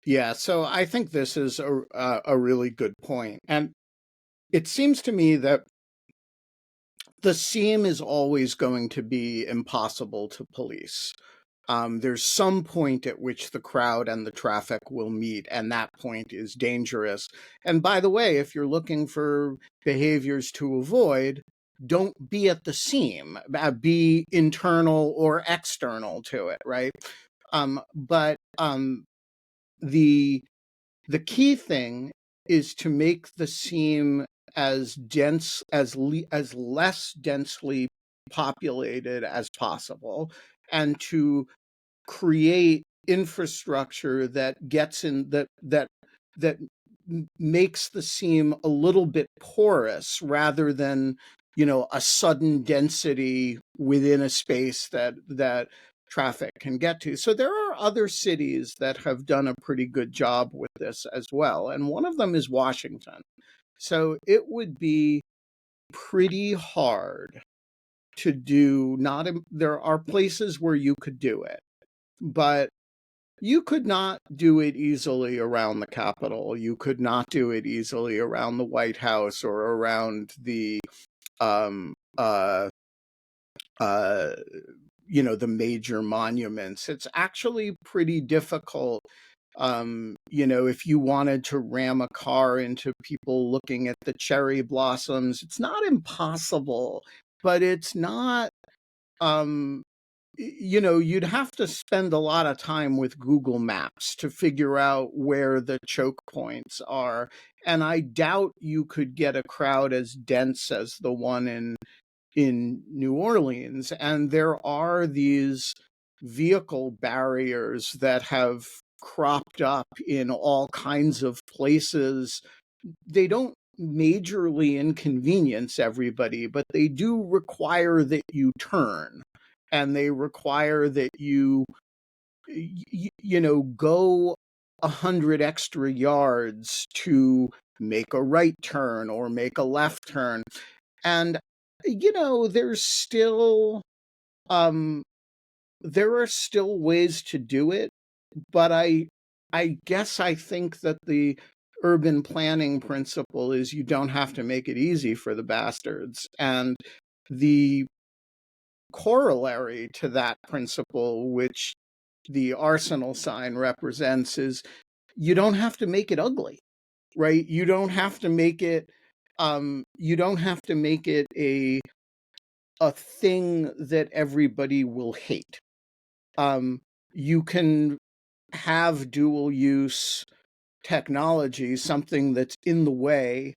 Yeah, so I think this is a really good point. And it seems to me that the seam is always going to be impossible to police. There's some point at which the crowd and the traffic will meet, and that point is dangerous. And by the way, if you're looking for behaviors to avoid, don't be at the seam, be internal or external to it, right? But the key thing is to make the seam as dense as less densely populated as possible, and to create infrastructure that gets in that makes the seam a little bit porous rather than, a sudden density within a space that traffic can get to. So there are other cities that have done a pretty good job with this as well, and one of them is Washington. So it would be pretty hard to do. Not there are places where you could do it, but you could not do it easily around the Capitol. You could not do it easily around the White House or around the um uh uh the major monuments. It's actually pretty difficult. If you wanted to ram a car into people looking at the cherry blossoms, it's not impossible, but it's not um you'd have to spend a lot of time with Google Maps to figure out where the choke points are. And I doubt you could get a crowd as dense as the one in New Orleans. And there are these vehicle barriers that have cropped up in all kinds of places. They don't majorly inconvenience everybody, but they do require that you turn, and they require that you go 100 extra yards to make a right turn or make a left turn. And there's still there are still ways to do it, but I guess I think that the urban planning principle is you don't have to make it easy for the bastards. And the corollary to that principle, which the Arsenal sign represents, is you don't have to make it ugly, right? You don't have to make it a thing that everybody will hate. You can have dual use technology, something that's in the way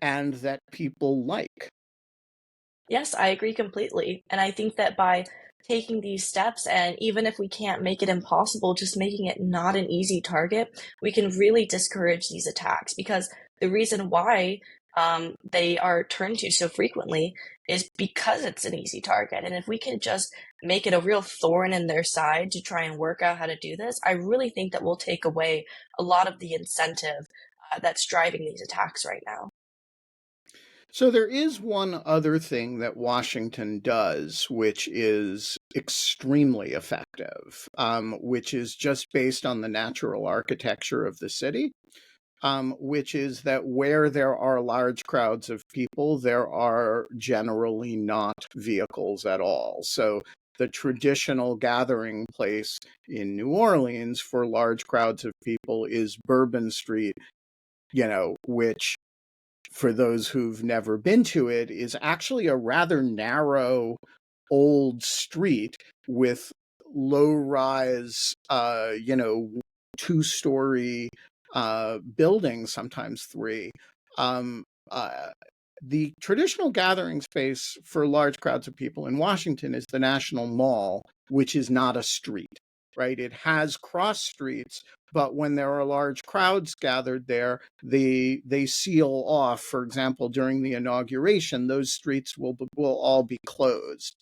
and that people like. Yes, I agree completely. And I think that by taking these steps, and even if we can't make it impossible, just making it not an easy target, we can really discourage these attacks. Because the reason why they are turned to so frequently is because it's an easy target. And if we can just make it a real thorn in their side to try and work out how to do this, I really think that we'll take away a lot of the incentive that's driving these attacks right now. So there is one other thing that Washington does, which is extremely effective, which is just based on the natural architecture of the city, which is that where there are large crowds of people, there are generally not vehicles at all. So the traditional gathering place in New Orleans for large crowds of people is Bourbon Street, which for those who've never been to it, is actually a rather narrow old street with low-rise, 2-story buildings, sometimes 3. Um, uh, the traditional gathering space for large crowds of people in Washington is the National Mall, which is not a street, right? It has cross streets, but when there are large crowds gathered there, they seal off. For example, during the inauguration, those streets will all be closed.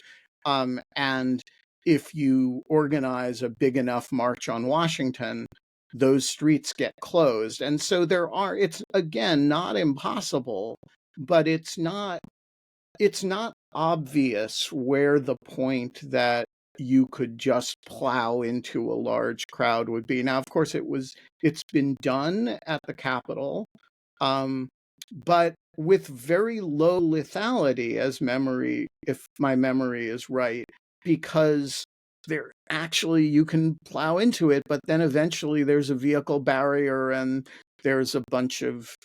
And if you organize a big enough march on Washington, those streets get closed. And so it's again not impossible, but it's not obvious where the point that you could just plow into a large crowd would be. Now, of course, it's been done at the Capitol, but with very low lethality, if my memory is right, because you can plow into it, but then eventually there's a vehicle barrier and there's a bunch of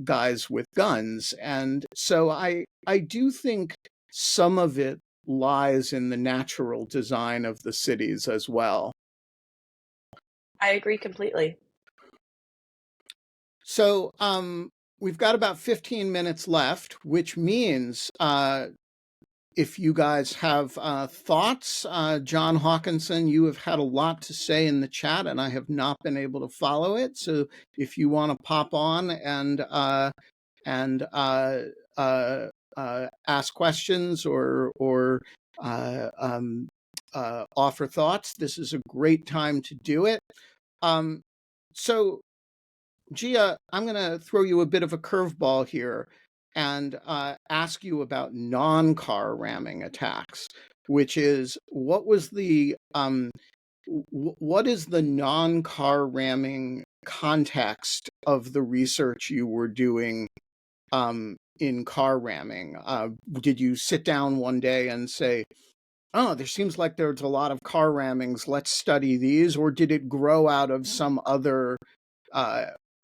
guys with guns. And so I do think some of it lies in the natural design of the cities as well. I agree completely. So we've got about 15 minutes left, which means if you guys have thoughts, John Hawkinson, you have had a lot to say in the chat, and I have not been able to follow it. So if you want to pop on and ask questions or offer thoughts, this is a great time to do it. So, Gia, I'm going to throw you a bit of a curveball here and ask you about non-car ramming attacks, which is what is the non-car ramming context of the research you were doing in car ramming? Did you sit down one day and say, oh, there seems like there's a lot of car rammings, let's study these, or did it grow out of some other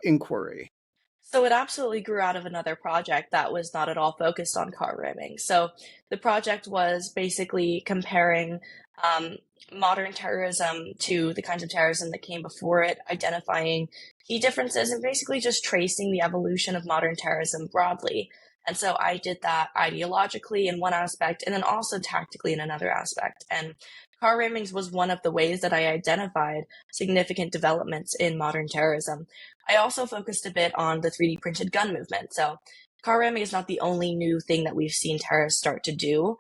inquiry? So it absolutely grew out of another project that was not at all focused on car ramming. So the project was basically comparing modern terrorism to the kinds of terrorism that came before it, identifying key differences, and basically just tracing the evolution of modern terrorism broadly. And so I did that ideologically in one aspect and then also tactically in another aspect. And car rammings was one of the ways that I identified significant developments in modern terrorism. I also focused a bit on the 3D printed gun movement. So car ramming is not the only new thing that we've seen terrorists start to do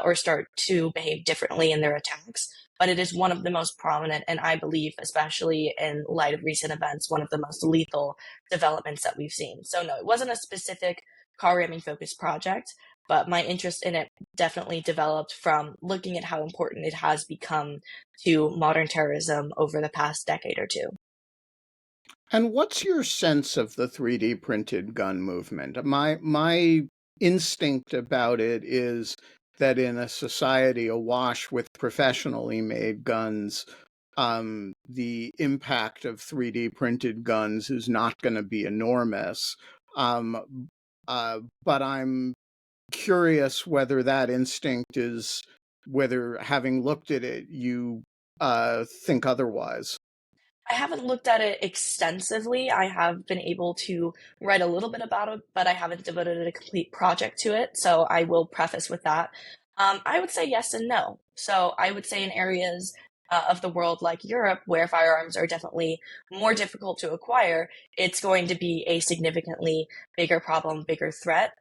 or start to behave differently in their attacks, but it is one of the most prominent, and I believe, especially in light of recent events, one of the most lethal developments that we've seen. So no, it wasn't a specific car ramming focused project, but my interest in it definitely developed from looking at how important it has become to modern terrorism over the past decade or two. And what's your sense of the 3D printed gun movement? My instinct about it is that in a society awash with professionally made guns, the impact of 3D printed guns is not going to be enormous. But I'm curious whether that instinct is, whether having looked at it, you think otherwise. I haven't looked at it extensively. I have been able to write a little bit about it, but I haven't devoted a complete project to it. So I will preface with that. I would say yes and no. So I would say in areas of the world like Europe, where firearms are definitely more difficult to acquire, it's going to be a significantly bigger problem, bigger threat.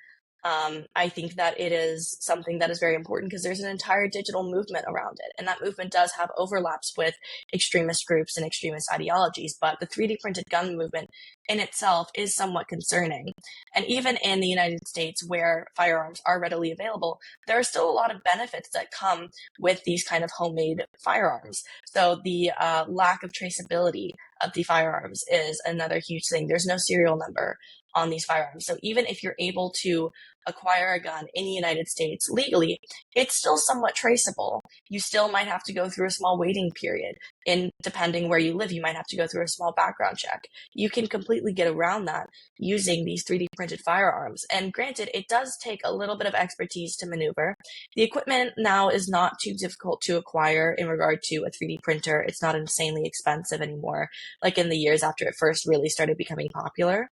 I think that it is something that is very important because there's an entire digital movement around it. And that movement does have overlaps with extremist groups and extremist ideologies. But the 3D printed gun movement in itself is somewhat concerning. And even in the United States, where firearms are readily available, there are still a lot of benefits that come with these kind of homemade firearms. So the lack of traceability of the firearms is another huge thing. There's no serial number. on these firearms. So even if you're able to acquire a gun in the United States legally, it's still somewhat traceable. You still might have to go through a small waiting period. And depending where you live, you might have to go through a small background check. You can completely get around that using these 3D printed firearms. And granted, it does take a little bit of expertise to maneuver. The equipment now is not too difficult to acquire in regard to a 3D printer. It's not insanely expensive anymore, like in the years after it first really started becoming popular.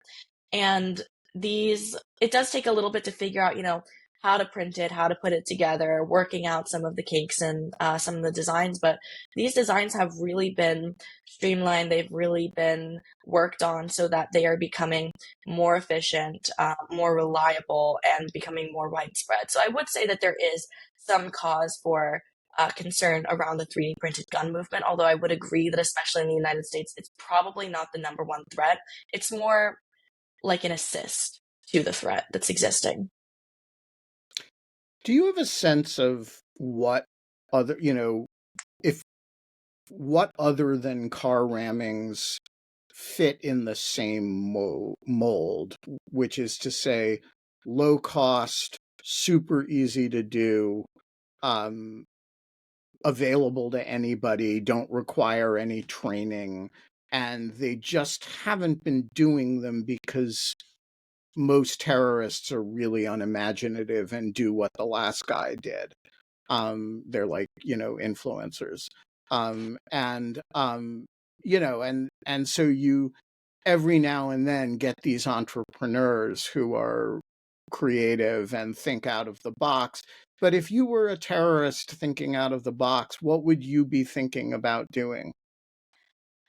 And it does take a little bit to figure out, how to print it, how to put it together, working out some of the kinks and some of the designs. But these designs have really been streamlined. They've really been worked on so that they are becoming more efficient, more reliable, and becoming more widespread. So I would say that there is some cause for concern around the 3D printed gun movement, although I would agree that especially in the United States, it's probably not the number one threat. It's more like an assist to the threat that's existing. Do you have a sense of what other, if what other than car rammings fit in the same mold, which is to say low cost, super easy to do, available to anybody, don't require any training, and they just haven't been doing them because most terrorists are really unimaginative and do what the last guy did. They're like, influencers. And so you every now and then get these entrepreneurs who are creative and think out of the box. But if you were a terrorist thinking out of the box, what would you be thinking about doing?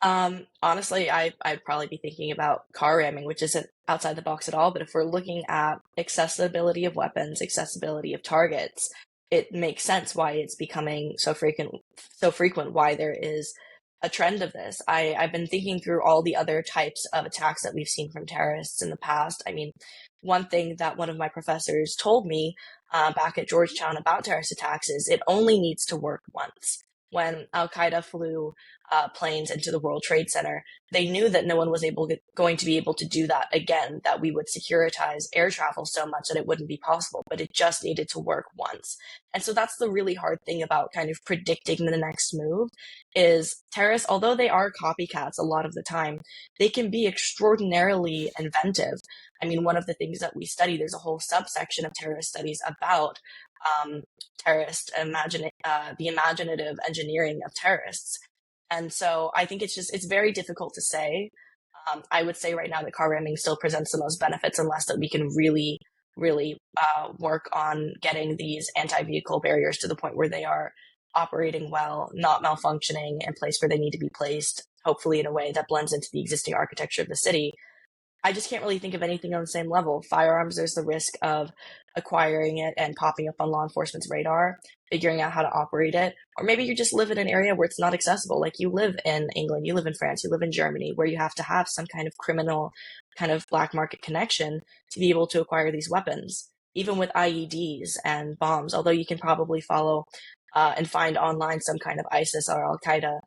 Honestly, I'd probably be thinking about car ramming, which isn't outside the box at all. But if we're looking at accessibility of weapons, accessibility of targets, it makes sense why it's becoming so frequent, why there is a trend of this. I've been thinking through all the other types of attacks that we've seen from terrorists in the past. I mean, one thing that one of my professors told me back at Georgetown about terrorist attacks is it only needs to work once. When Al Qaeda flew planes into the World Trade Center, they knew that no one was going to be able to do that again, that we would securitize air travel so much that it wouldn't be possible, but it just needed to work once. And so that's the really hard thing about kind of predicting the next move is terrorists, although they are copycats a lot of the time, they can be extraordinarily inventive. I mean, one of the things that we study, there's a whole subsection of terrorist studies about um, the imaginative engineering of terrorists. And so I think it's very difficult to say. I would say right now that car ramming still presents the most benefits unless that we can really, really work on getting these anti-vehicle barriers to the point where they are operating well, not malfunctioning, and placed where they need to be placed, hopefully in a way that blends into the existing architecture of the city. I just can't really think of anything on the same level. Firearms, there's the risk of acquiring it and popping up on law enforcement's radar, figuring out how to operate it. Or maybe you just live in an area where it's not accessible. Like you live in England, you live in France, you live in Germany, where you have to have some kind of criminal, kind of black market connection to be able to acquire these weapons. Even with IEDs and bombs, although you can probably follow and find online some kind of ISIS or Al Qaeda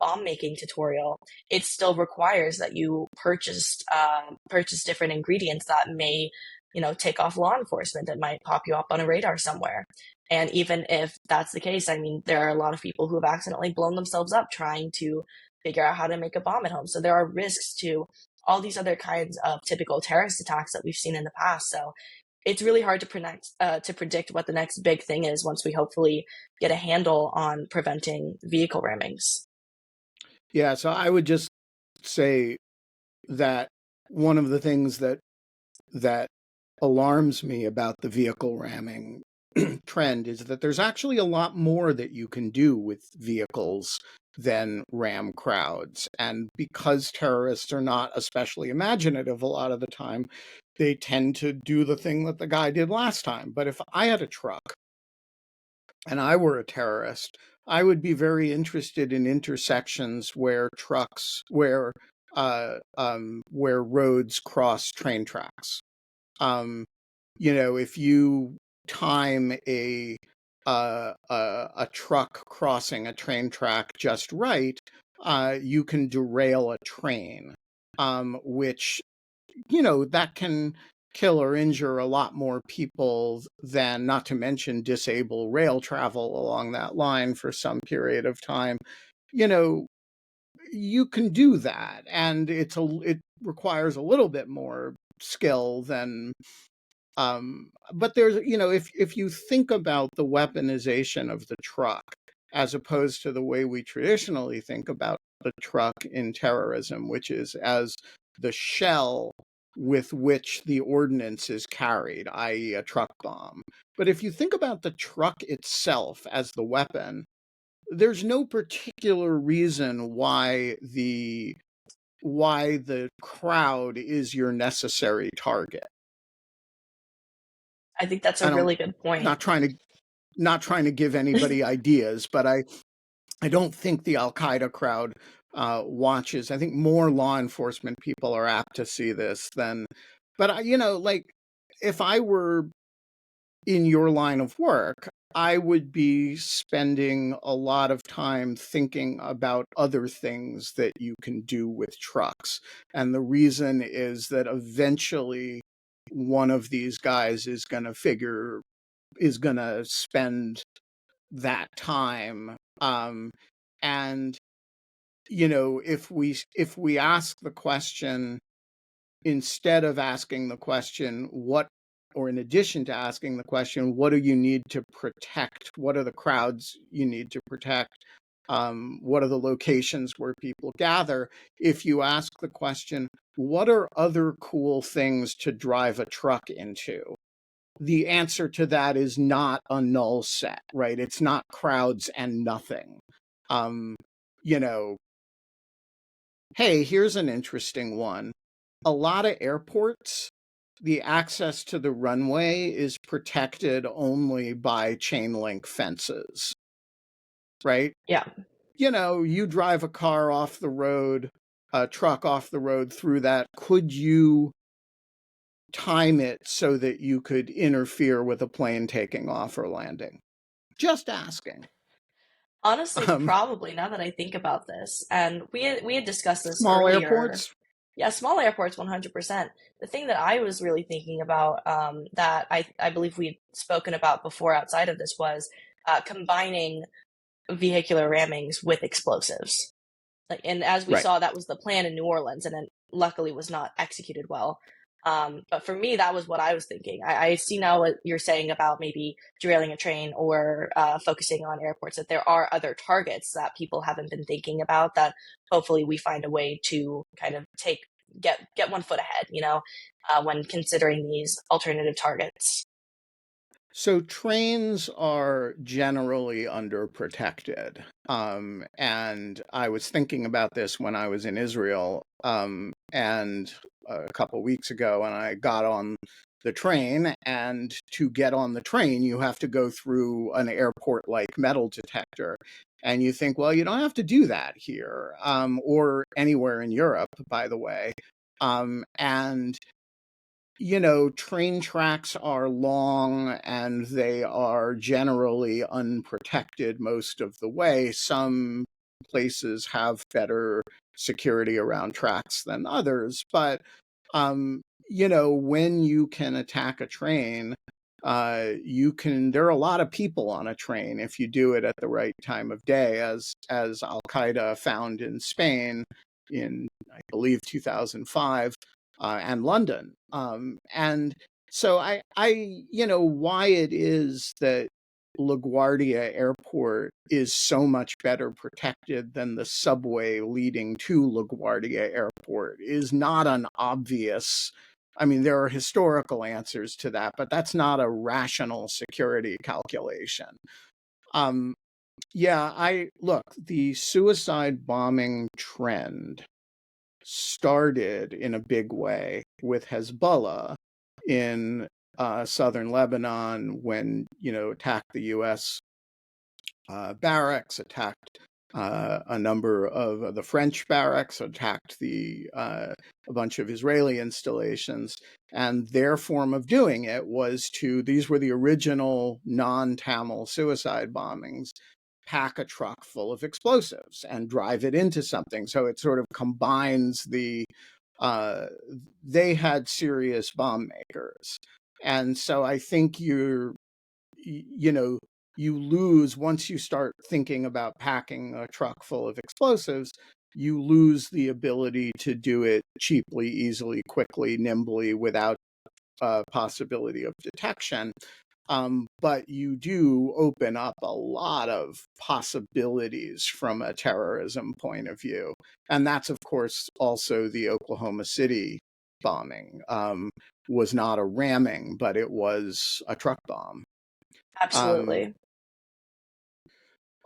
bomb making tutorial, it still requires that you purchase different ingredients that may, take off law enforcement, that might pop you up on a radar somewhere. And even if that's the case, I mean, there are a lot of people who have accidentally blown themselves up trying to figure out how to make a bomb at home. So there are risks to all these other kinds of typical terrorist attacks that we've seen in the past. So it's really hard to predict what the next big thing is once we hopefully get a handle on preventing vehicle rammings. Yeah, so I would just say that one of the things that alarms me about the vehicle ramming trend is that there's actually a lot more that you can do with vehicles than ram crowds. And because terrorists are not especially imaginative a lot of the time, they tend to do the thing that the guy did last time. But if I had a truck and I were a terrorist, I would be very interested in intersections where where roads cross train tracks. If you time a truck crossing a train track just right, you can derail a train, which that can kill or injure a lot more people than, not to mention disable rail travel along that line for some period of time. You can do that, and it requires a little bit more skill than but there's, if you think about the weaponization of the truck as opposed to the way we traditionally think about the truck in terrorism, which is as the shell with which the ordnance is carried, i.e. a truck bomb. But if you think about the truck itself as the weapon, there's no particular reason why the crowd is your necessary target. I think that's a really good point. Not trying to give anybody ideas, but I don't think the Al-Qaeda crowd watches. I think more law enforcement people are apt to see this than, but if I were in your line of work, I would be spending a lot of time thinking about other things that you can do with trucks. And the reason is that eventually one of these guys is going to spend that time. And, if we ask the question, instead of asking the question, or in addition to asking the question, what do you need to protect? What are the crowds you need to protect? What are the locations where people gather? If you ask the question, what are other cool things to drive a truck into? The answer to that is not a null set, right? It's not crowds and nothing. Hey, here's an interesting one. A lot of airports, the access to the runway is protected only by chain link fences, right? Yeah. You drive a car off the road, a truck off the road through that. Could you time it so that you could interfere with a plane taking off or landing? Just asking. Honestly, probably, now that I think about this. And we had discussed this small earlier. Airports? Yeah, small airports, 100%. The thing that I was really thinking about, that I believe we'd spoken about before outside of this, was combining vehicular rammings with explosives. And as we saw, that was the plan in New Orleans, and it luckily was not executed well. But for me, that was what I was thinking. I see now what you're saying about maybe derailing a train or focusing on airports, that there are other targets that people haven't been thinking about, that hopefully we find a way to kind of get one foot ahead, when considering these alternative targets. So trains are generally underprotected. And I was thinking about this when I was in Israel, and a couple of weeks ago, and I got on the train, and to get on the train, you have to go through an airport-like metal detector. And you think, well, you don't have to do that here, or anywhere in Europe, by the way. And train tracks are long and they are generally unprotected most of the way. Some places have better security around tracks than others, but when you can attack a train, there are a lot of people on a train if you do it at the right time of day, as Al-Qaeda found in Spain in, I believe, 2005. And London. And so why it is that LaGuardia Airport is so much better protected than the subway leading to LaGuardia Airport is not an obvious. I mean, there are historical answers to that, but that's not a rational security calculation. The suicide bombing trend started in a big way with Hezbollah in southern Lebanon, when attacked the U.S. Barracks, attacked a number of the French barracks, attacked a bunch of Israeli installations, and their form of doing it was these were the original non-Tamil suicide bombings. Pack a truck full of explosives and drive it into something. So it sort of combines the they had serious bomb makers. And so I think you lose once you start thinking about packing a truck full of explosives, you lose the ability to do it cheaply, easily, quickly, nimbly, without possibility of detection. But you do open up a lot of possibilities from a terrorism point of view. And that's, of course, also the Oklahoma City bombing. Was not a ramming, but it was a truck bomb. Absolutely.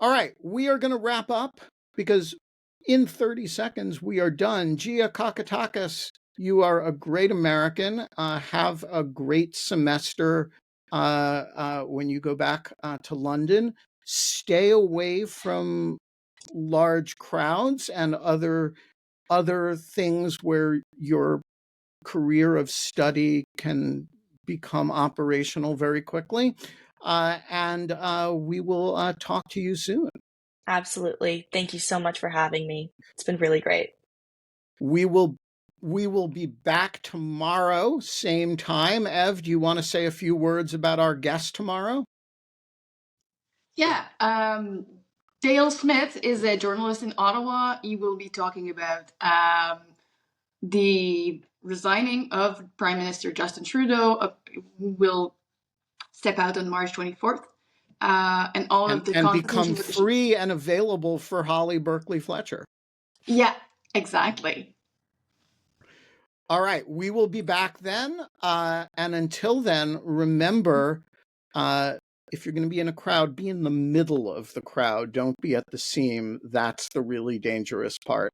All right, we are going to wrap up because in 30 seconds we are done. Gia Kokotakis, you are a great American. Have a great semester when you go back to London. Stay away from large crowds and other things where your career of study can become operational very quickly. And we will talk to you soon. Absolutely. Thank you so much for having me. It's been really great. We will be back tomorrow, same time. Ev, do you want to say a few words about our guest tomorrow? Yeah. Dale Smith is a journalist in Ottawa. He will be talking about the resigning of Prime Minister Justin Trudeau, who will step out on March 24th, and all of the and become with free and available for Holly Berkeley Fletcher. Yeah, exactly. All right, we will be back then. And until then, remember, if you're going to be in a crowd, be in the middle of the crowd. Don't be at the seam. That's the really dangerous part.